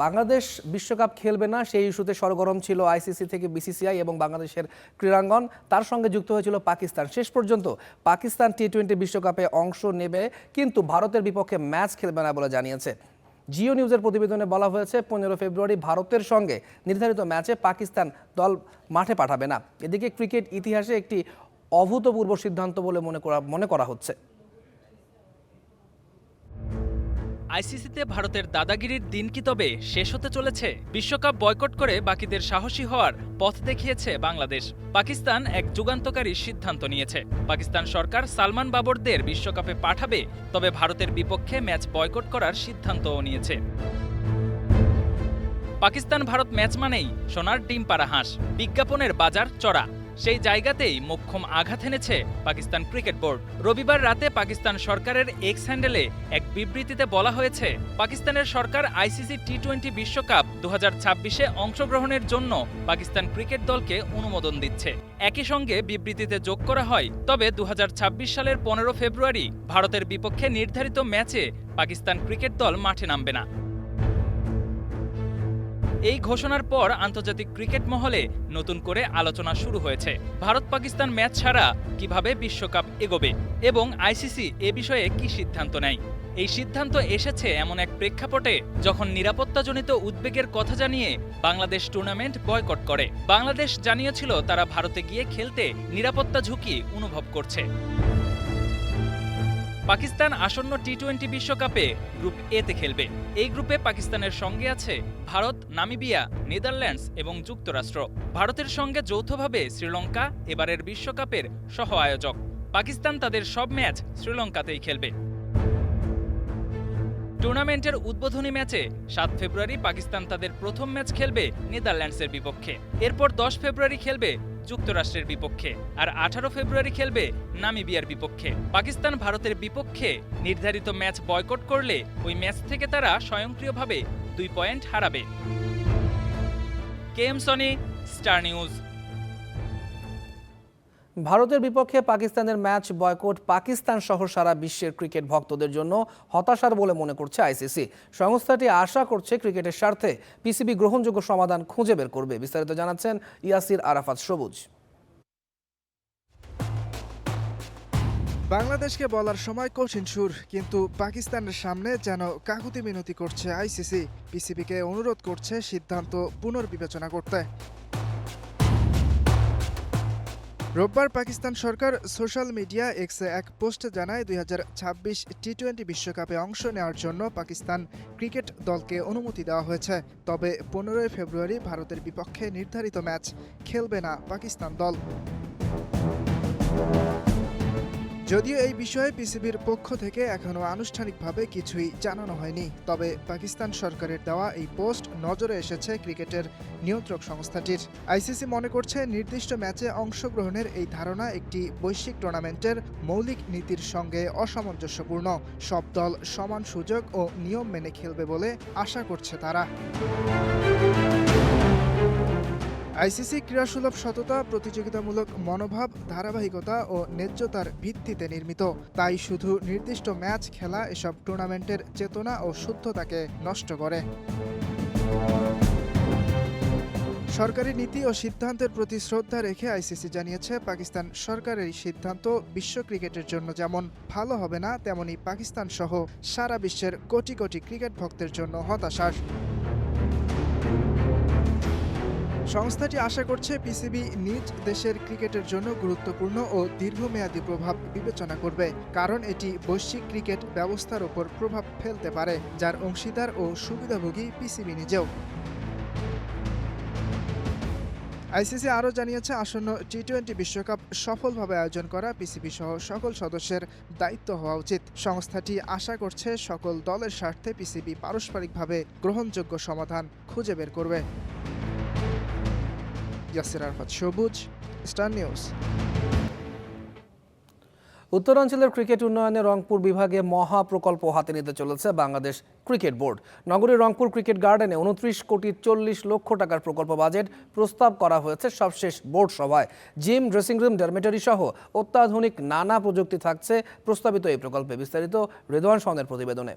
বাংলাদেশ বিশ্বকাপ খেলবে না সেই ইস্যুতে সরগরম ছিল আইসিসি থেকে বিসিসিআই এবং বাংলাদেশের ক্রীড়াঙ্গন। তার সঙ্গে যুক্ত হয়েছিল পাকিস্তান। শেষ পর্যন্ত পাকিস্তান টি-20 বিশ্বকাপে অংশ নেবে, কিন্তু ভারতের বিপক্ষে ম্যাচ খেলবে না বলে জানিয়েছে। জিও নিউজের প্রতিবেদনে বলা হয়েছে 15 ফেব্রুয়ারি ভারতের সঙ্গে নির্ধারিত ম্যাচে পাকিস্তান দল মাঠে পাঠাবে না। এদিকে ক্রিকেট ইতিহাসে একটি অভূতপূর্ব সিদ্ধান্ত বলে মনে করা হচ্ছে। আইসিসিতে ভারতের দাদাগিরির দিন কি তবে শেষ হতে চলেছে? বিশ্বকাপ বয়কট করে বাকিদের সাহসী হওয়ার পথ দেখিয়েছে বাংলাদেশ। পাকিস্তান এক যুগান্তকারী সিদ্ধান্ত নিয়েছে। পাকিস্তান সরকার সালমান বাবরদের বিশ্বকাপে পাঠাবে, তবে ভারতের বিপক্ষে ম্যাচ বয়কট করার সিদ্ধান্তও নিয়েছে। পাকিস্তান ভারত ম্যাচ মানেই সোনার ডিম পাড়া হাঁস, বিজ্ঞাপনের বাজার চড়া। সেই জায়গাতেই মোক্ষম আঘাত এনেছে পাকিস্তান ক্রিকেট বোর্ড। রবিবার রাতে পাকিস্তান সরকারের এক্স হ্যান্ডেলে এক বিবৃতিতে বলা হয়েছে, পাকিস্তানের সরকার আইসিসি টি-20 বিশ্বকাপ 2026-এ অংশগ্রহণের জন্য পাকিস্তান ক্রিকেট দলকে অনুমোদন দিচ্ছে। একই সঙ্গে বিবৃতিতে যোগ করা হয়, তবে 2026 সালের 15 ফেব্রুয়ারি ভারতের বিপক্ষে নির্ধারিত ম্যাচে পাকিস্তান ক্রিকেট দল মাঠে নামবে না। এই ঘোষণার পর আন্তর্জাতিক ক্রিকেট মহলে নতুন করে আলোচনা শুরু হয়েছে। ভারত পাকিস্তান ম্যাচ ছাড়া কিভাবে বিশ্বকাপ এগোবে এবং আইসিসি এ বিষয়ে কি সিদ্ধান্ত নেয়। এই সিদ্ধান্ত এসেছে এমন এক প্রেক্ষাপটে যখন নিরাপত্তাজনিত উদ্বেগের কথা জানিয়ে বাংলাদেশ টুর্নামেন্ট বয়কট করে। বাংলাদেশ জানিয়েছিল তারা ভারতে গিয়ে খেলতে নিরাপত্তা ঝুঁকি অনুভব করছে। পাকিস্তান আসন্ন টি-20 বিশ্বকাপে গ্রুপ এতে খেলবে। এই গ্রুপে পাকিস্তানের সঙ্গে আছে ভারত, নামিবিয়া, নেদারল্যান্ডস এবং যুক্তরাষ্ট্র। ভারতের সঙ্গে যৌথভাবে শ্রীলঙ্কা এবারের বিশ্বকাপের সহ আয়োজক। পাকিস্তান তাদের সব ম্যাচ শ্রীলঙ্কাতেই খেলবে। টুর্নামেন্টের উদ্বোধনী ম্যাচে 7 ফেব্রুয়ারি পাকিস্তান তাদের প্রথম ম্যাচ খেলবে নেদারল্যান্ডসের বিপক্ষে। এরপর 10 ফেব্রুয়ারি খেলবে যুক্তরাষ্ট্রের বিপক্ষে, আর 18 ফেব্রুয়ারি খেলবে নামিবিয়ার বিপক্ষে। পাকিস্তান ভারতের বিপক্ষে নির্ধারিত ম্যাচ বয়কট করলে ওই ম্যাচ থেকে তারা স্বয়ংক্রিয়ভাবে 2 পয়েন্ট হারাবে। KM Sony, star news. ভারতের বিপক্ষে পাকিস্তানের ম্যাচ বয়কট পাকিস্তান সহ সারা বিশ্বের ক্রিকেট ভক্তদের জন্য হতাশার বলে মনে করছে আইসিসি। সংস্থাটি আশা করছে ক্রিকেটের স্বার্থে পিসিবি গ্রহণযোগ্য সমাধান খুঁজে বের করবে। বিস্তারিত জানাচ্ছেন ইয়াসির আরাফাত সবুজ। বাংলাদেশকে বলার সময় কঠিন সুর, কিন্তু পাকিস্তানের সামনে যেন কাকুতি মিনতি করছে আইসিসি। পিসিবিকে অনুরোধ করছে সিদ্ধান্ত পুনর্বিবেচনা করতে। রোববার পাকিস্তান সরকার সোশ্যাল মিডিয়া এক্সে এক পোস্টে জানায় 2026 টি-20 বিশ্বকাপে অংশ নেওয়ার জন্য পাকিস্তান ক্রিকেট দলকে অনুমতি দেওয়া হয়েছে, তবে 15 ফেব্রুয়ারি ভারতের বিপক্ষে নির্ধারিত ম্যাচ খেলবে না পাকিস্তান দল। যদিও এই বিষয়ে পিসিবির পক্ষ থেকে এখনও আনুষ্ঠানিকভাবে কিছুই জানানো হয়নি, তবে পাকিস্তান সরকারের দেওয়া এই পোস্ট নজরে এসেছে ক্রিকেটের নিয়ন্ত্রক সংস্থাটির। আইসিসি মনে করছে নির্দিষ্ট ম্যাচে অংশগ্রহণের এই ধারণা একটি বৈশ্বিক টুর্নামেন্টের মৌলিক নীতির সঙ্গে অসামঞ্জস্যপূর্ণ। সব দল সমান সুযোগ ও নিয়ম মেনে খেলবে বলে আশা করছে তারা। আইসিসি ক্রীড়াসুলভ সততা, প্রতিযোগিতামূলক মনোভাব, ধারাবাহিকতা ও ন্যায্যতার ভিত্তিতে নির্মিত। তাই শুধু নির্দিষ্ট ম্যাচ খেলা এসব টুর্নামেন্টের চেতনা ও শুদ্ধতাকে নষ্ট করে। সরকারি নীতি ও সিদ্ধান্তের প্রতি শ্রদ্ধা রেখে আইসিসি জানিয়েছে, পাকিস্তান সরকারের এই সিদ্ধান্ত বিশ্ব ক্রিকেটের জন্য যেমন ভালো হবে না, তেমনি পাকিস্তান সহ সারা বিশ্বের কোটি কোটি ক্রিকেট ভক্তের জন্য হতাশার। সংস্থাটি আশা করছে পিসিবি নিজ দেশের ক্রিকেটের জন্য গুরুত্বপূর্ণ ও দীর্ঘমেয়াদী প্রভাব বিবেচনা করবে, কারণ এটি বৈশ্বিক ক্রিকেট ব্যবস্থার উপর প্রভাব ফেলতে পারে, যার অংশীদার ও সুবিধাভোগী পিসিবি নিজেও। আইসিসি আরও জানিয়েছে, আসন্ন টি-20 বিশ্বকাপ সফলভাবে আয়োজন করা পিসিবি সহ সকল সদস্যের দায়িত্ব হওয়া উচিত। সংস্থাটি আশা করছে সকল দলের স্বার্থে পিসিবি পারস্পরিকভাবে গ্রহণযোগ্য সমাধান খুঁজে বের করবে। ইয়াসির আরাফাত সবুজ, স্টার নিউজ। উত্তরাঞ্চলের ক্রিকেট উন্নয়নে রংপুর বিভাগে মহা প্রকল্প হাতে নিতে চলেছে বাংলাদেশ ক্রিকেট বোর্ড। নগরীর রংপুর ক্রিকেট গার্ডেনে 29 কোটি 40 লক্ষ টাকার প্রকল্প বাজেট প্রস্তাব করা হয়েছে সবশেষ বোর্ড সভায়। জিম, ড্রেসিং রুম, ডরমেটরি সহ অত্যাধুনিক নানা প্রযুক্তি থাকছে প্রস্তাবিত এই প্রকল্পে। বিস্তারিত রেদওয়ান সনের প্রতিবেদনে।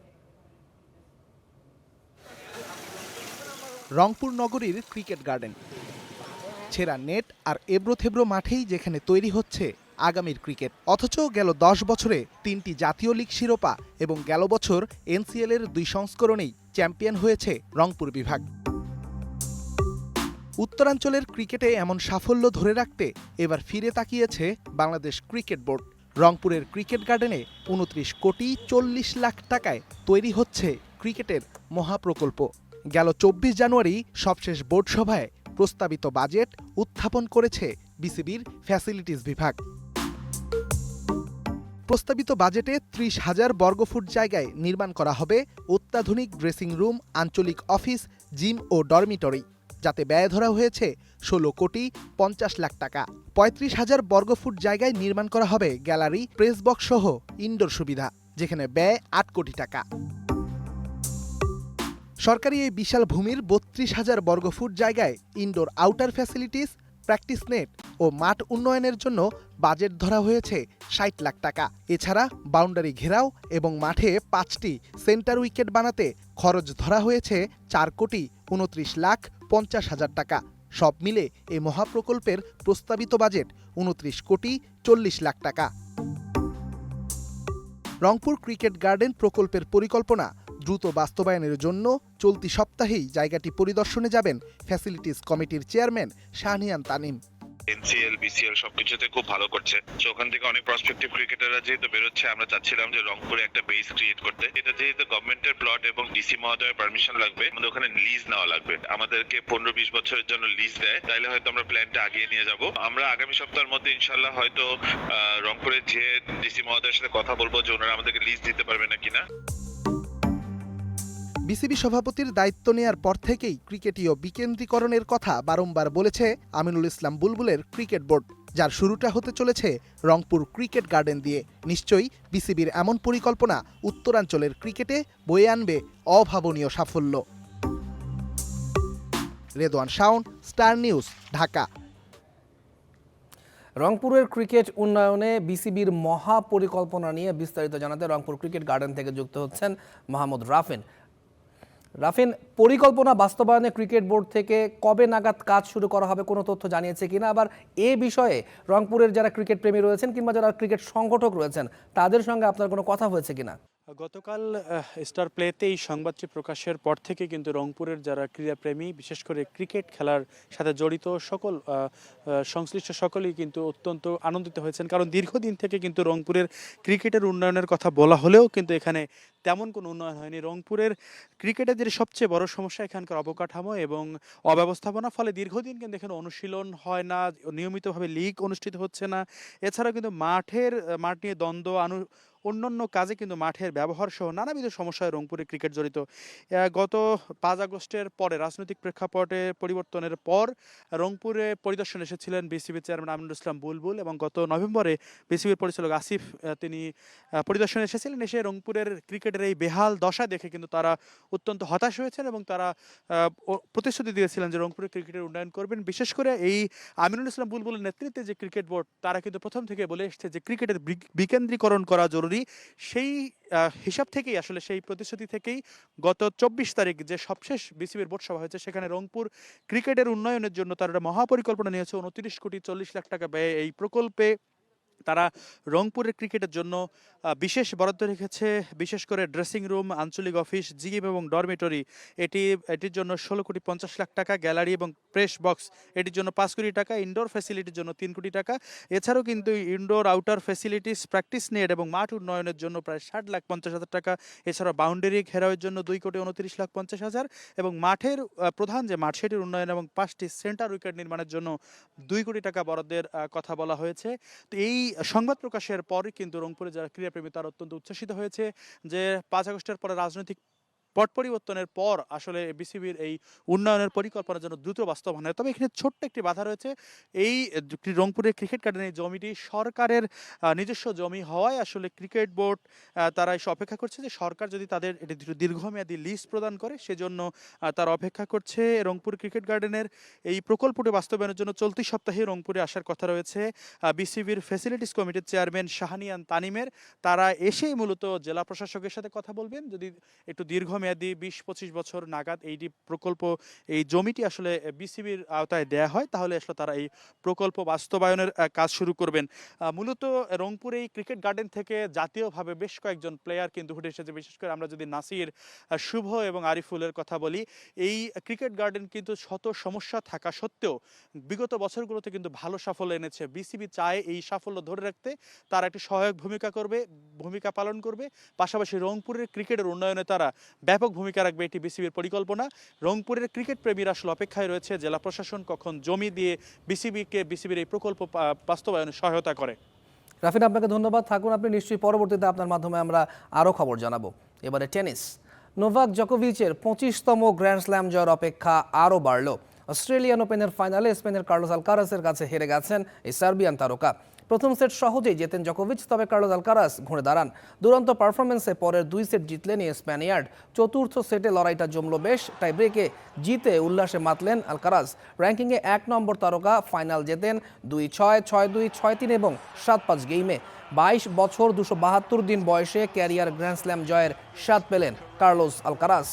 রংপুর নগরীর ক্রিকেট গার্ডেন। ছেঁড়া নেট আর এবড়োথেবড়ো মাঠেই যেখানে তৈরি হচ্ছে আগামীর ক্রিকেট। অথচ গেল 10 বছরে 3টি জাতীয় লীগ শিরোপা এবং গেল বছর এনসিএল এর 2 সংস্করণেই চ্যাম্পিয়ন হয়েছে রংপুর বিভাগ। উত্তরাঞ্চলের ক্রিকেটে এমন সাফল্য ধরে রাখতে এবার ফিরে তাকিয়েছে বাংলাদেশ ক্রিকেট বোর্ড। রংপুরের ক্রিকেট গার্ডেনে 29 কোটি 40 লাখ টাকায় তৈরি হচ্ছে ক্রিকেটের মহাপ্রকল্প। গেল 24 জানুয়ারি সবশেষ বোর্ড সভায় প্রস্তাবিত বাজেট উত্থাপন করেছে বিসিবির ফ্যাসিলিটিস বিভাগ। প্রস্তাবিত বাজেটে 30,000 বর্গফুট জায়গায় নির্মাণ করা হবে অত্যাধুনিক ড্রেসিং রুম, আঞ্চলিক অফিস, জিম ও ডরমিটরি, যাতে ব্যয় ধরা হয়েছে 16 কোটি 50 লাখ টাকা। 35,000 বর্গফুট জায়গায় নির্মাণ করা হবে গ্যালারি, প্রেস বক্স সহ ইনডোর সুবিধা, যেখানে ব্যয় 8 কোটি টাকা। সরকারি এই বিশাল ভূমির 32,000 বর্গফুট জায়গায় indoor outer facilities, practice net ও মাঠ উন্নয়নের জন্য বাজেট ধরা হয়েছে 60 লাখ টাকা। এছাড়া বাউন্ডারি ঘেরাও এবং মাঠে 5টি সেন্টার উইকেট বানাতে খরচ ধরা হয়েছে 4 কোটি 29 লাখ 50 হাজার টাকা। সব মিলে এই মহাপ্রকল্পের প্রস্তাবিত বাজেট 29 কোটি 40 লাখ টাকা। রংপুর ক্রিকেট গার্ডেন প্রকল্পের পরিকল্পনা দ্রুত বাস্তবায়নের জন্য চলতি সপ্তাহেই জায়গাটি পরিদর্শনে যাবেন ফ্যাসিলিটিস কমিটির চেয়ারম্যান শাহনিয়ান তানিম। এনসিএল, বিসিএল সবকিছুতে খুব ভালো করছে। তো ওখান থেকে অনেক প্রসপেক্টিভ ক্রিকেটাররা যেহেতু বেরোচ্ছে, আমরা চাচ্ছিলাম যে রংপুরে একটা বেস ক্রিয়েট করতে। এটা যেহেতু গভর্নমেন্টের প্লট এবং ডিসি মহোদয়ের পারমিশন লাগবে, আমাদের ওখানে লিজ নেওয়া লাগবে। আমাদেরকে 15-20 বছরের জন্য লিজ দেয়, তাইলে হয়তো আমরা প্ল্যানটা আগিয়ে নিয়ে যাব। আমরা আগামী সপ্তাহের মধ্যে ইনশাল্লাহ হয়তো রংপুরের যে ডিসি মহোদয়ের সাথে কথা বলবো যে ওনারা আমাদেরকে লিজ দিতে পারবে না কিনা। বিসিবি সভাপতির দায়িত্ব নেয়ার পর থেকেই ক্রিকেটীয় বিকেন্দ্রীকরণের কথা বারংবার বলেছে আমিনুল ইসলাম বুলবুলের ক্রিকেট বোর্ড, যার শুরুটা হতে চলেছে রংপুর ক্রিকেট গার্ডেন দিয়ে। নিশ্চয়ই বিসিবির এমন পরিকল্পনা উত্তরাঞ্চলের ক্রিকেটে বয়ে আনবে অভাবনীয় সাফল্য। Redwan Shaon, star news, Dhaka. রংপুরের ক্রিকেট উন্নয়নে বিসিবির মহাপরিকল্পনা নিয়ে বিস্তারিত জানাতে রংপুর ক্রিকেট গার্ডেন থেকে যুক্ত হচ্ছেন মাহমুদ রাফিন। রাফিন, পরিকল্পনা বাস্তবায়নে ক্রিকেট বোর্ড থেকে কবে নাগাদ কাজ শুরু করা হবে, কোনো তথ্য জানিয়েছে কিনা? আবার এ বিষয়ে রংপুরের যারা ক্রিকেট প্রেমী রয়েছেন কিংবা যারা ক্রিকেট সংগঠক রয়েছেন তাদের সঙ্গে আপনার কোনো কথা হয়েছে কিনা? গতকাল স্টার প্লেতে এই সংবাদটি প্রকাশের পর থেকে কিন্তু রংপুরের যারা ক্রীড়াপ্রেমী, বিশেষ করে ক্রিকেট খেলার সাথে জড়িত সকল সংশ্লিষ্ট সকলেই কিন্তু অত্যন্ত আনন্দিত হয়েছেন। কারণ দীর্ঘদিন থেকে কিন্তু রংপুরের ক্রিকেটের উন্নয়নের কথা বলা হলেও কিন্তু এখানে তেমন কোনো উন্নয়ন হয়নি। রংপুরের ক্রিকেটের যে সবচেয়ে বড় সমস্যা এখানকার অবকাঠামো এবং অব্যবস্থাপনা, ফলে দীর্ঘদিন কিন্তু এখানে অনুশীলন হয় না, নিয়মিতভাবে লিগ অনুষ্ঠিত হচ্ছে না। এছাড়াও কিন্তু মাঠ নিয়ে দ্বন্দ্ব, অন্যান্য কাজে কিন্তু মাঠের ব্যবহার সহ নানাবিধ সমস্যায় রংপুরে ক্রিকেট জড়িত। গত 5 আগস্টের পরে রাজনৈতিক প্রেক্ষাপটে পরিবর্তনের পর রংপুরে পরিদর্শনে এসেছিলেন বিসিবি চেয়ারম্যান আমিনুল ইসলাম বুলবুল, এবং গত নভেম্বরে বিসিবির পরিচালক আসিফ তিনি পরিদর্শনে এসেছিলেন। এসে রংপুরের ক্রিকেটের এই বেহাল দশা দেখে কিন্তু তারা অত্যন্ত হতাশ হয়েছেন এবং তারা প্রতিশ্রুতি দিয়েছিলেন যে রংপুরের ক্রিকেটের উন্নয়ন করবেন। বিশেষ করে এই আমিনুল ইসলাম বুলবুলের নেতৃত্বে যে ক্রিকেট বোর্ড, তারা কিন্তু প্রথম থেকে বলে এসেছে যে ক্রিকেটের বিকেন্দ্রীকরণ করা জরুরি। সেই হিসাব থেকেই আসলে সেই প্রতিশ্রুতি থেকেই গত 24 তারিখ যে সবশেষ বিসিবির বোর্ড সভা হয়েছে, সেখানে রংপুর ক্রিকেটের উন্নয়নের জন্য তারা মহাপরিকল্পনা নিয়েছে। 29 কোটি 40 লাখ টাকা ব্যয়ে এই প্রকল্পে তারা রংপুরের ক্রিকেটের জন্য বিশেষ বরাদ্দ রেখেছে। বিশেষ করে ড্রেসিং রুম, আঞ্চলিক অফিস, জিম এবং ডরমিটরি এটির জন্য 16 কোটি 50 লাখ টাকা, গ্যালারি এবং প্রেস বক্স এটির জন্য 5 কোটি টাকা, ইনডোর ফ্যাসিলিটির জন্য 3 কোটি টাকা। এছাড়াও কিন্তু indoor outer facilities, practice net এবং মাঠ উন্নয়নের জন্য প্রায় 60 লাখ 50 হাজার টাকা। এছাড়াও বাউন্ডারি ঘেরাওয়ের জন্য 2 কোটি 29 লাখ 50 হাজার, এবং মাঠের প্রধান যে মাঠ সেটির উন্নয়ন এবং 5টি সেন্টার উইকেট নির্মাণের জন্য 2 কোটি টাকা বরাদ্দের কথা বলা হয়েছে। তো এই সংবাদ প্রকাশের পরই কিন্তু রংপুরে যারা ক্রীড়াপ্রেমী তারা অত্যন্ত উচ্ছ্বসিত হয়েছে যে 5 আগস্টের পরে রাজনৈতিক পট পরিবর্তনের পর আসলে বিসিবির এই উন্নয়নের পরিকল্পনার জন্য দ্রুত বাস্তবায়ন হয়। তবে এখানে ছোট্ট একটি বাধা রয়েছে। এই রংপুরের ক্রিকেট গার্ডেনের এই জমিটি সরকারের নিজস্ব জমি হওয়ায় আসলে ক্রিকেট বোর্ড তারা এসে অপেক্ষা করছে যে সরকার যদি তাদের এটি দীর্ঘমেয়াদী লিজ প্রদান করে, সেজন্য তারা অপেক্ষা করছে। রংপুর ক্রিকেট গার্ডেনের এই প্রকল্পটি বাস্তবায়নের জন্য চলতি সপ্তাহে রংপুরে আসার কথা রয়েছে বিসিবির ফ্যাসিলিটিস কমিটির চেয়ারম্যান শাহনিয়ান তানিমের। তারা এসেই মূলত জেলা প্রশাসকের সাথে কথা বলবেন, যদি একটু দীর্ঘমেয়াদী দীর্ঘমেয়াদী ২০-২৫ বছর নাগাদ প্রকল্প এই জমিটি আসলে বিসিবির আওতায় দেয়া হয়, তাহলে আসলে তারা এই প্রকল্প বাস্তবায়নের কাজ শুরু করবেন। মূলত রংপুর এই ক্রিকেট গার্ডেন থেকে জাতীয়ভাবে বেশ কয়েকজন প্লেয়ার কিন্তু উঠে এসেছে। বিশেষ করে আমরা যদি নাসির, শুভ এবং আরিফুলের কথা বলি, এই ক্রিকেট গার্ডেন কিন্তু শত সমস্যা থাকা সত্ত্বেও বিগত বছরগুলোতে কিন্তু ভালো সাফল্য এনেছে। বিসিবি চায় এই সাফল্য ধরে রাখতে, তারা একটি সহায়ক ভূমিকা পালন করবে। পাশাপাশি রংপুরের ক্রিকেটের উন্নয়নে তারা ব্যাপক ভূমিকা রাখবে, এটি বিসিবির পরিকল্পনা। রংপুরের ক্রিকেট প্রেমীরা আসলে অপেক্ষায় রয়েছে জেলা প্রশাসন কখন জমি দিয়ে বিসিবির এই প্রকল্প বাস্তবায়নে সহায়তা করে। রাফিন, আপনাকে ধন্যবাদ। থাকুন আপনি, নিশ্চয়ই পরবর্তীতে আপনার মাধ্যমে আমরা আরও খবর জানাবো। এবারে টেনিস। নোভাক জকোভিচের 25তম গ্র্যান্ড স্ল্যাম জয়ের অপেক্ষা আরও বাড়ল। অস্ট্রেলিয়ান ওপেনের ফাইনালে স্পেনের কার্লোস আলকারাসের কাছে হেরে গেছেন এই সার্বিয়ান তারকা। প্রথম সেট সহজেই জেতেন জকোভিচ, তবে কার্লোস আলকারাস ঘুরে দাঁড়ান। দুরন্ত পারফরমেন্সে পরের 2 সেট জিতলেন এই স্প্যানিয়ার্ড। চতুর্থ সেটে লড়াইটা জমল বেশ, টাই ব্রেকে জিতে উল্লাসে মাতলেন আলকারাস। র্যাঙ্কিংয়ে 1 নম্বর তারকা ফাইনাল জেতেন 2-6, 6-2, 6-3 এবং 7-5 গেইমে। 22 বছর 272 দিন বয়সে ক্যারিয়ার গ্র্যান্ড স্ল্যাম জয়ের স্বাদ পেলেন কার্লোস আলকারাস।